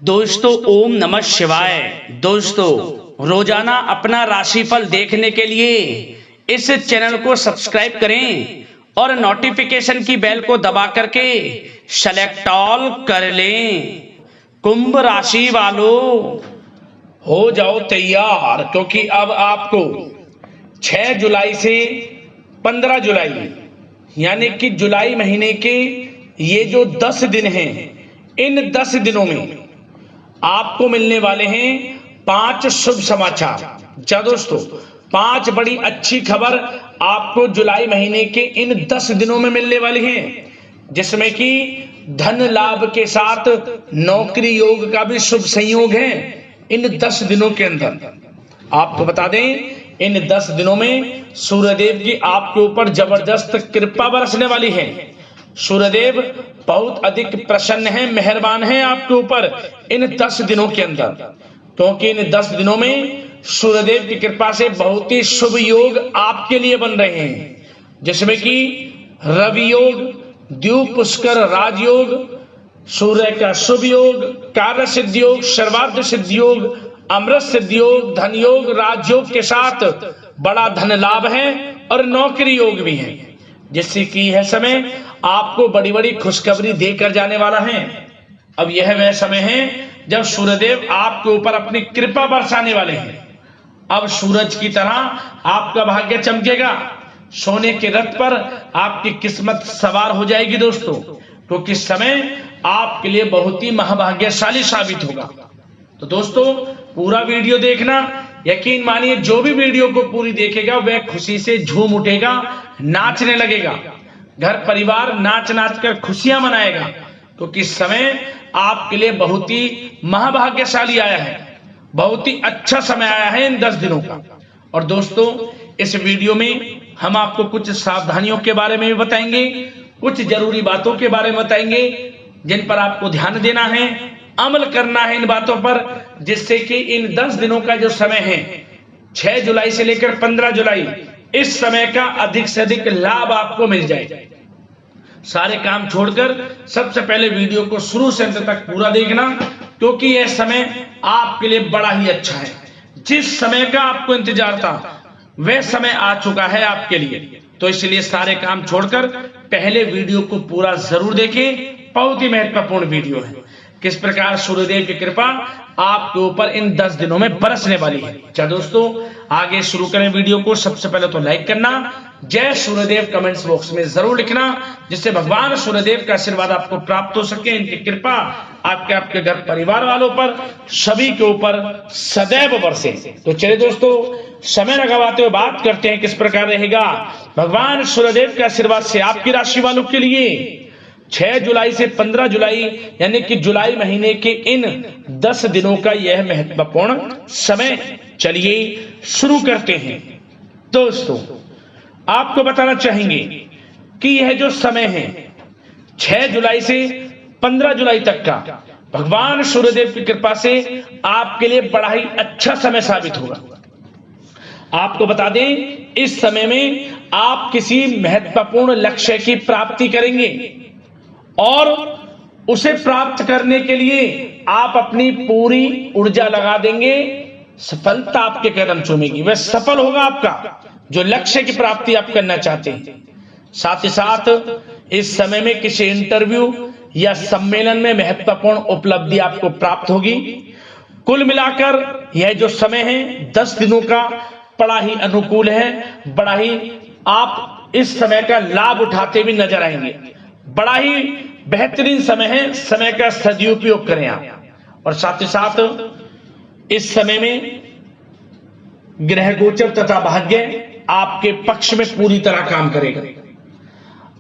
दोस्तों ओम नमः शिवाय। दोस्तों रोजाना अपना राशिफल देखने के लिए इस चैनल को सब्सक्राइब करें और नोटिफिकेशन की बेल को दबा करके सेलेक्ट ऑल कर लें। कुंभ राशि वालों हो जाओ तैयार, क्योंकि अब आपको 6 जुलाई से 15 जुलाई यानी कि जुलाई महीने के ये जो 10 दिन हैं, इन 10 दिनों में आपको मिलने वाले हैं 5 शुभ समाचार। क्या दोस्तों, 5 बड़ी अच्छी खबर आपको जुलाई महीने के इन 10 दिनों में मिलने वाली हैं, जिसमें कि धन लाभ के साथ नौकरी योग का भी शुभ संयोग है। इन 10 दिनों के अंदर आपको बता दें, इन 10 दिनों में सूर्यदेव की आपके ऊपर जबरदस्त कृपा बरसने वाली है। सूर्यदेव बहुत अधिक प्रसन्न है, मेहरबान है आपके ऊपर इन 10 दिनों के अंदर, क्योंकि इन 10 दिनों में सूर्यदेव की कृपा से बहुत ही शुभ योग आपके लिए बन रहे हैं, जिसमें कि रवि योग, द्वीप पुष्कर राजयोग, सूर्य का शुभ योग, कार्य सिद्धि योग, सर्वार्थ सिद्धि योग, अमृत सिद्धि योग, धन योग, राजयोग के साथ बड़ा धन लाभ है और नौकरी योग भी है, जिससे कि यह समय आपको बड़ी बड़ी खुशखबरी देकर जाने वाला है। अब यह वह समय है जब सूर्यदेव आपके ऊपर अपनी कृपा बरसाने वाले हैं। अब सूरज की तरह आपका भाग्य चमकेगा, सोने के रथ पर आपकी किस्मत सवार हो जाएगी दोस्तों, क्योंकि इस समय आपके लिए बहुत ही महाभाग्यशाली साबित होगा। तो दोस्तों पूरा वीडियो देखना, यकीन मानिए जो भी वीडियो को पूरी देखेगा वह खुशी से झूम उठेगा, नाचने लगेगा, घर परिवार नाच नाच कर खुशियां मनाएगा, क्योंकि इस समय आपके लिए बहुत ही महाभाग्यशाली आया है, बहुत ही अच्छा समय आया है इन 10 दिनों का। और दोस्तों इस वीडियो में हम आपको कुछ सावधानियों के बारे में भी बताएंगे, कुछ जरूरी बातों के बारे में बताएंगे जिन पर आपको ध्यान देना है, अमल करना है इन बातों पर, जिससे कि इन 10 दिनों का जो समय है 6 जुलाई से लेकर 15 जुलाई, इस समय का अधिक से अधिक लाभ आपको मिल जाए। सारे काम छोड़कर सबसे पहले वीडियो को शुरू से अंत तक पूरा देखना, क्योंकि यह समय आपके लिए बड़ा ही अच्छा है। जिस समय का आपको इंतजार था वह समय आ चुका है आपके लिए, तो इसलिए सारे काम छोड़कर पहले वीडियो को पूरा जरूर देखें। बहुत ही महत्वपूर्ण वीडियो है, किस प्रकार सूर्यदेव की कृपा आपके ऊपर इन 10 दिनों में बरसने वाली है। क्या दोस्तों आगे शुरू करें वीडियो को। सबसे पहले तो लाइक करना, जय सूर्यदेव कमेंट्स बॉक्स में जरूर लिखना, जिससे भगवान सूर्यदेव का आशीर्वाद आपको प्राप्त हो सके, इनकी कृपा आपके घर परिवार वालों पर सभी के ऊपर सदैव बरसे। तो चलिए दोस्तों समय न गवाते हुए बात करते हैं किस प्रकार रहेगा भगवान सूर्यदेव के आशीर्वाद से आपकी राशि वालों के लिए 6 जुलाई से 15 जुलाई यानी कि जुलाई महीने के इन 10 दिनों का यह महत्वपूर्ण समय। चलिए शुरू करते हैं। दोस्तों आपको बताना चाहेंगे कि यह जो समय है 6 जुलाई से 15 जुलाई तक का, भगवान सूर्यदेव की कृपा से आपके लिए बड़ा ही अच्छा समय साबित होगा। आपको बता दें इस समय में आप किसी महत्वपूर्ण लक्ष्य की प्राप्ति करेंगे और उसे प्राप्त करने के लिए आप अपनी पूरी ऊर्जा लगा देंगे। सफलता आपके कदम चूमेगी, वह सफल होगा आपका जो लक्ष्य की प्राप्ति आप करना चाहते हैं। साथ ही साथ इस समय में किसी इंटरव्यू या सम्मेलन में महत्वपूर्ण उपलब्धि आपको प्राप्त होगी। कुल मिलाकर यह जो समय है 10 दिनों का बड़ा ही अनुकूल है, बड़ा ही आप इस समय का लाभ उठाते भी नजर आएंगे। बड़ा ही बेहतरीन समय है, समय का सदुपयोग करें आप। और साथ ही साथ इस समय में ग्रह गोचर तथा भाग्य आपके पक्ष में पूरी तरह काम करेगा।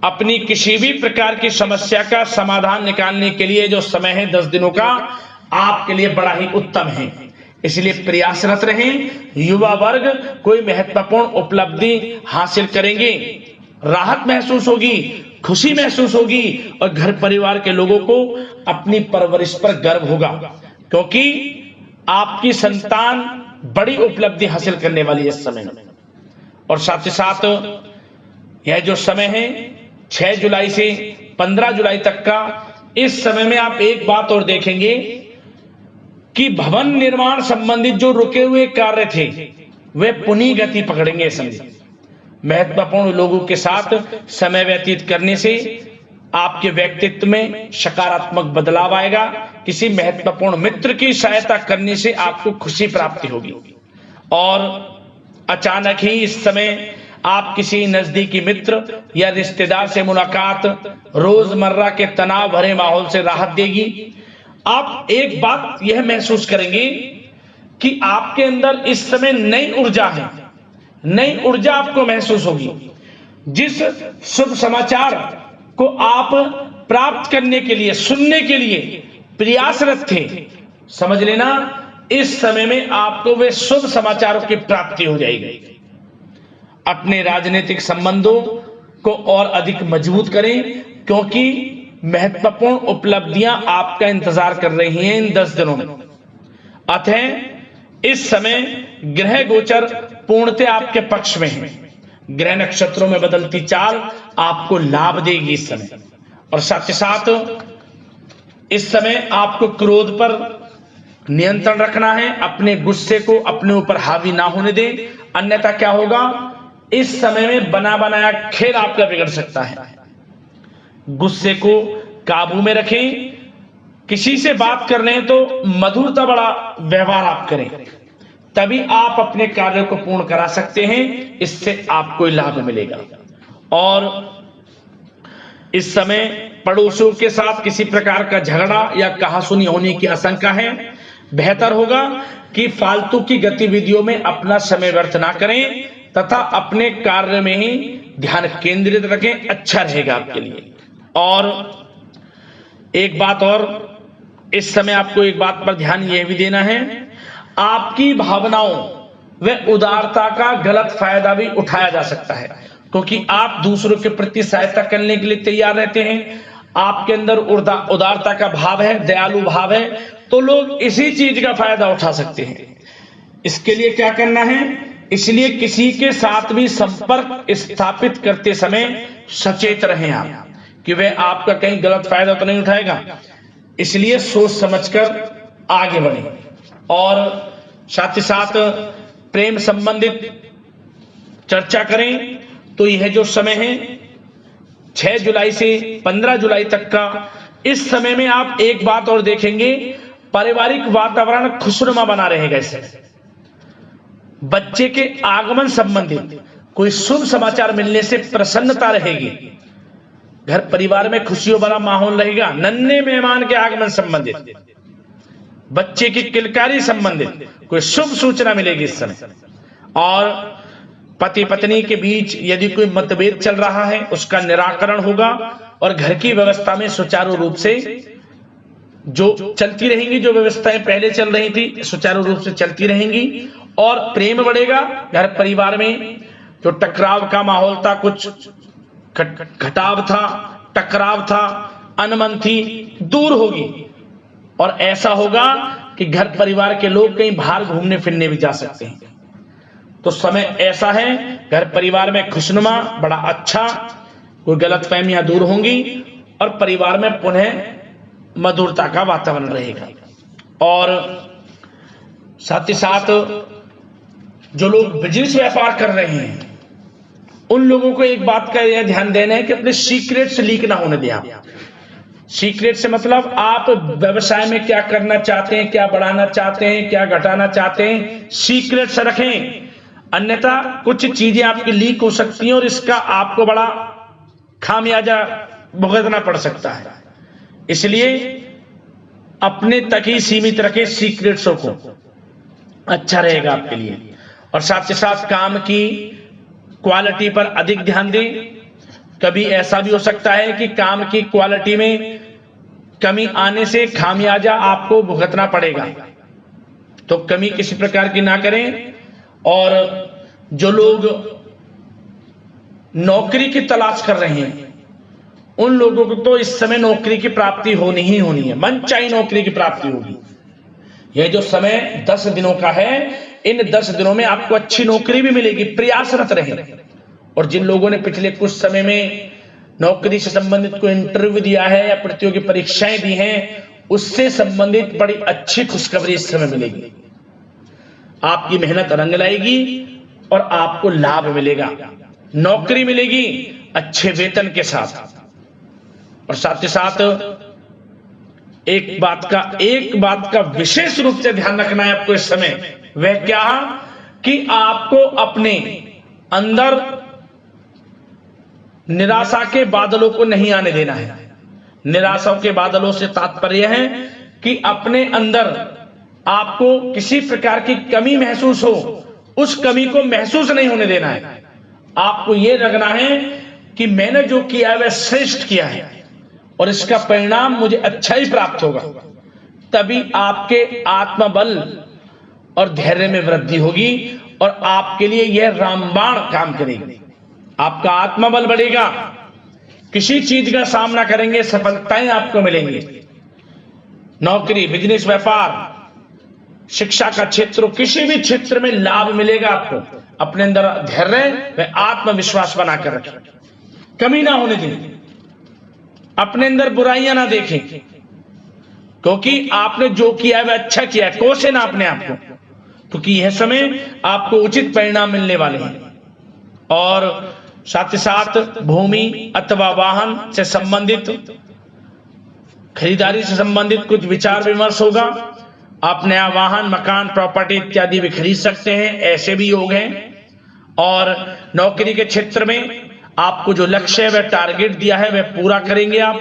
अपनी किसी भी प्रकार की समस्या का समाधान निकालने के लिए जो समय है 10 दिनों का आपके लिए बड़ा ही उत्तम है, इसलिए प्रयासरत रहें। युवा वर्ग कोई महत्वपूर्ण उपलब्धि हासिल करेंगे, राहत महसूस होगी, खुशी महसूस होगी और घर परिवार के लोगों को अपनी परवरिश पर गर्व होगा, क्योंकि आपकी संतान बड़ी उपलब्धि हासिल करने वाली है इस समय में। और साथ ही साथ यह जो समय है 6 जुलाई से 15 जुलाई तक का, इस समय में आप एक बात और देखेंगे कि भवन निर्माण संबंधित जो रुके हुए कार्य थे वे पुनः गति पकड़ेंगे। समझे, महत्वपूर्ण लोगों के साथ समय व्यतीत करने से आपके व्यक्तित्व में सकारात्मक बदलाव आएगा। किसी महत्वपूर्ण मित्र की सहायता करने से आपको खुशी प्राप्ति होगी। और अचानक ही इस समय आप किसी नजदीकी मित्र या रिश्तेदार से मुलाकात रोजमर्रा के तनाव भरे माहौल से राहत देगी। आप एक बात यह महसूस करेंगे कि आपके अंदर इस समय नई ऊर्जा है, नई ऊर्जा आपको महसूस होगी। जिस शुभ समाचार को आप प्राप्त करने के लिए, सुनने के लिए प्रयासरत थे, समझ लेना इस समय में आपको वे शुभ समाचारों की प्राप्ति हो जाएगी। अपने राजनीतिक संबंधों को और अधिक मजबूत करें, क्योंकि महत्वपूर्ण उपलब्धियां आपका इंतजार कर रही हैं इन 10 दिनों में। अतः इस समय ग्रह गोचर पूर्णतः आपके पक्ष में है। ग्रह नक्षत्रों में बदलती चाल आपको लाभ देगी इस समय। और साथ ही साथ इस समय आपको क्रोध पर नियंत्रण रखना है। अपने गुस्से को अपने ऊपर हावी ना होने दें, अन्यथा क्या होगा, इस समय में बना बनाया खेल आपका बिगड़ सकता है। गुस्से को काबू में रखें। किसी से बात कर रहे हैं तो मधुरता बड़ा व्यवहार आप करें, तभी आप अपने कार्य को पूर्ण करा सकते हैं। इससे आपको लाभ मिलेगा। और इस समय पड़ोसियों के साथ किसी प्रकार का झगड़ा या कहासुनी होने की आशंका है। बेहतर होगा कि फालतू की गतिविधियों में अपना समय व्यर्थ ना करें तथा अपने कार्य में ही ध्यान केंद्रित रखें, अच्छा रहेगा आपके लिए। और एक बात और, इस समय आपको एक बात पर ध्यान यह भी देना है, आपकी भावनाओं व उदारता का गलत फायदा भी उठाया जा सकता है, क्योंकि आप दूसरों के प्रति सहायता करने के लिए तैयार रहते हैं। आपके अंदर उदारता का भाव है, दयालु भाव है, तो लोग इसी चीज का फायदा उठा सकते हैं। इसके लिए क्या करना है, इसलिए किसी के साथ भी संपर्क स्थापित करते समय सचेत रहें आप कि वह आपका कहीं गलत फायदा तो नहीं उठाएगा। इसलिए सोच समझकर आगे बढ़ें। और साथ ही साथ प्रेम संबंधित चर्चा करें तो यह जो समय है 6 जुलाई से 15 जुलाई तक का, इस समय में आप एक बात और देखेंगे, पारिवारिक वातावरण खुशनुमा बना रहेगा। इससे बच्चे के आगमन संबंधित कोई शुभ समाचार मिलने से प्रसन्नता रहेगी। घर परिवार में खुशियों भरा माहौल रहेगा। नन्हे मेहमान के आगमन संबंधित, बच्चे की किलकारी संबंधित कोई शुभ सूचना मिलेगी इस समय। और पति पत्नी के बीच यदि कोई मतभेद चल रहा है उसका निराकरण होगा। और घर की व्यवस्था में सुचारू रूप से जो चलती रहेंगी, जो व्यवस्थाएं पहले चल रही थी सुचारू रूप से चलती रहेंगी। और प्रेम बढ़ेगा। घर परिवार में जो टकराव का माहौल था, कुछ घटाव था, टकराव था, अनमन थी, दूर होगी। और ऐसा होगा कि घर परिवार के लोग कहीं बाहर घूमने फिरने भी जा सकते हैं। तो समय ऐसा है, घर परिवार में खुशनुमा बड़ा अच्छा, कोई गलतफहमियां दूर होंगी और परिवार में पुनः मधुरता का वातावरण रहेगा। और साथ ही साथ जो लोग बिजनेस व्यापार कर रहे हैं उन लोगों को एक बात का यह ध्यान देना है कि अपने सीक्रेट्स लीक ना होने दें। आप सीक्रेट से मतलब आप व्यवसाय में क्या करना चाहते हैं, क्या बढ़ाना चाहते हैं, क्या घटाना चाहते हैं, सीक्रेट से रखें। अन्यथा कुछ चीजें आपकी लीक हो सकती हैं और इसका आपको बड़ा खामियाजा भुगतना पड़ सकता है। इसलिए अपने तक ही सीमित रखें सीक्रेट्सों को, अच्छा रहेगा आपके लिए। और साथ ही साथ काम की क्वालिटी पर अधिक ध्यान दें। कभी ऐसा भी हो सकता है कि काम की क्वालिटी में कमी आने से खामियाजा आपको भुगतना पड़ेगा, तो कमी किसी प्रकार की ना करें। और जो लोग नौकरी की तलाश कर रहे हैं उन लोगों को तो इस समय नौकरी की प्राप्ति होनी ही होनी है, मनचाही नौकरी की प्राप्ति होगी। यह जो समय 10 दिनों का है, इन 10 दिनों में आपको अच्छी नौकरी भी मिलेगी, प्रयासरत रहें। और जिन लोगों ने पिछले कुछ समय में नौकरी से संबंधित कोई इंटरव्यू दिया है या प्रतियोगी परीक्षाएं दी हैं, उससे संबंधित बड़ी अच्छी खुशखबरी इस समय मिलेगी। आपकी मेहनत रंग लाएगी और आपको लाभ मिलेगा। नौकरी मिलेगी अच्छे वेतन के साथ। और साथ ही साथ एक बात का विशेष रूप से ध्यान रखना है आपको इस समय। वह क्या कि आपको अपने अंदर निराशा के बादलों को नहीं आने देना है। निराशा के बादलों से तात्पर्य है कि अपने अंदर आपको किसी प्रकार की कमी महसूस हो, उस कमी को महसूस नहीं होने देना है। आपको यह लगना है कि मैंने जो किया है वह श्रेष्ठ किया है और इसका परिणाम मुझे अच्छा ही प्राप्त होगा। तभी आपके आत्मबल और धैर्य में वृद्धि होगी और आपके लिए यह रामबाण काम करेगी। आपका आत्मबल बढ़ेगा, किसी चीज का सामना करेंगे, सफलताएं आपको मिलेंगी। नौकरी, बिजनेस, व्यापार, शिक्षा का क्षेत्र, किसी भी क्षेत्र में लाभ मिलेगा आपको। अपने अंदर धैर्य व आत्मविश्वास बनाकर रखें, कमी ना होने दें, अपने अंदर बुराइयां ना देखें, क्योंकि आपने जो किया है वह अच्छा किया है। कोसे ना अपने आप को, क्योंकि यह समय आपको उचित परिणाम मिलने वाले हैं। और साथ ही साथ भूमि अथवा वाहन से संबंधित, खरीदारी से संबंधित कुछ विचार विमर्श होगा। आप नया वाहन, मकान, प्रॉपर्टी इत्यादि भी खरीद सकते हैं, ऐसे भी योग हैं। और नौकरी के क्षेत्र में आपको जो लक्ष्य है वह टारगेट दिया है वह पूरा करेंगे आप।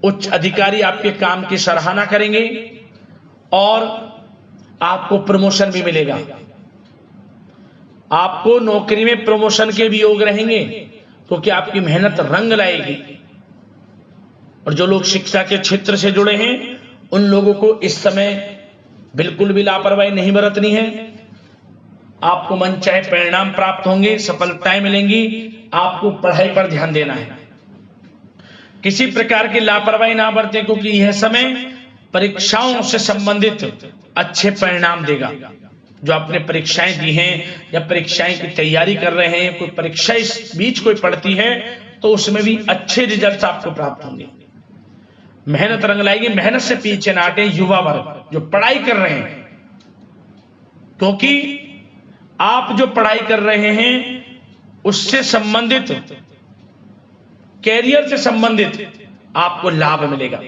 उच्च अधिकारी आपके काम की सराहना करेंगे और आपको प्रमोशन भी मिलेगा। आपको नौकरी में प्रमोशन के भी योग रहेंगे, क्योंकि आपकी मेहनत रंग लाएगी। और जो लोग शिक्षा के क्षेत्र से जुड़े हैं उन लोगों को इस समय बिल्कुल भी लापरवाही नहीं बरतनी है। आपको मनचाहे परिणाम प्राप्त होंगे, सफलताएं मिलेंगी। आपको पढ़ाई पर ध्यान देना है, किसी प्रकार की लापरवाही ना बरतें, क्योंकि यह समय परीक्षाओं से संबंधित अच्छे परिणाम देगा। जो आपने परीक्षाएं दी हैं या परीक्षाएं की तैयारी कर रहे हैं, कोई परीक्षा इस बीच कोई पड़ती है तो उसमें भी अच्छे रिजल्ट आपको प्राप्त होंगे। मेहनत रंग लाएगी, मेहनत से पीछे ना हटे युवा वर्ग जो पढ़ाई कर रहे हैं, क्योंकि आप जो पढ़ाई कर रहे हैं उससे संबंधित, कैरियर से संबंधित आपको लाभ मिलेगा।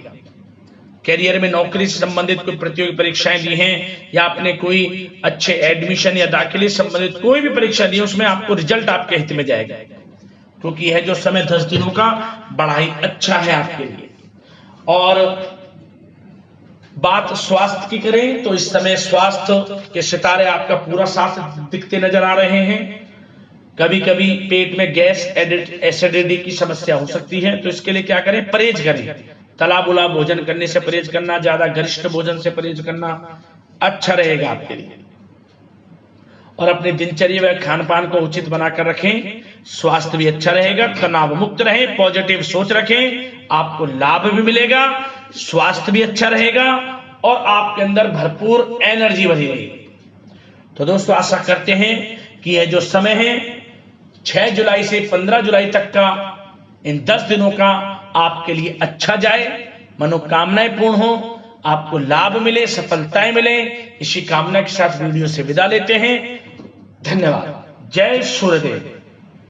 कैरियर में नौकरी से संबंधित कोई प्रतियोगी परीक्षाएं दी हैं या आपने कोई अच्छे एडमिशन या दाखिले से संबंधित कोई भी परीक्षा दी है, उसमें आपको रिजल्ट आपके हित में जाएगा, क्योंकि यह जो समय 10 दिनों का बड़ा ही अच्छा है आपके लिए। और बात स्वास्थ्य की करें तो इस समय स्वास्थ्य के सितारे आपका पूरा साथ दिखते नजर आ रहे हैं। कभी कभी पेट में गैस, एसिडिटी की समस्या हो सकती है, तो इसके लिए क्या करें? परहेज करें। तला बुला भोजन करने से परहेज करना, ज्यादा गरिष्ठ भोजन से परहेज करना अच्छा रहेगा आपके लिए। और अपनी दिनचर्या व खान पान को उचित बनाकर रखें, स्वास्थ्य भी अच्छा रहेगा, तनाव मुक्त रहें, पॉजिटिव सोच रखें, आपको लाभ भी मिलेगा, स्वास्थ्य भी अच्छा रहेगा और आपके अंदर भरपूर एनर्जी बनी रहेगी। तो दोस्तों आशा करते हैं कि यह जो समय है 6 जुलाई से 15 जुलाई तक का, इन 10 दिनों का आपके लिए अच्छा जाए, मनोकामनाएं पूर्ण हो, आपको लाभ मिले, सफलताएं मिले, इसी कामना के साथ वीडियो से विदा लेते हैं। धन्यवाद। जय सूर्यदेव।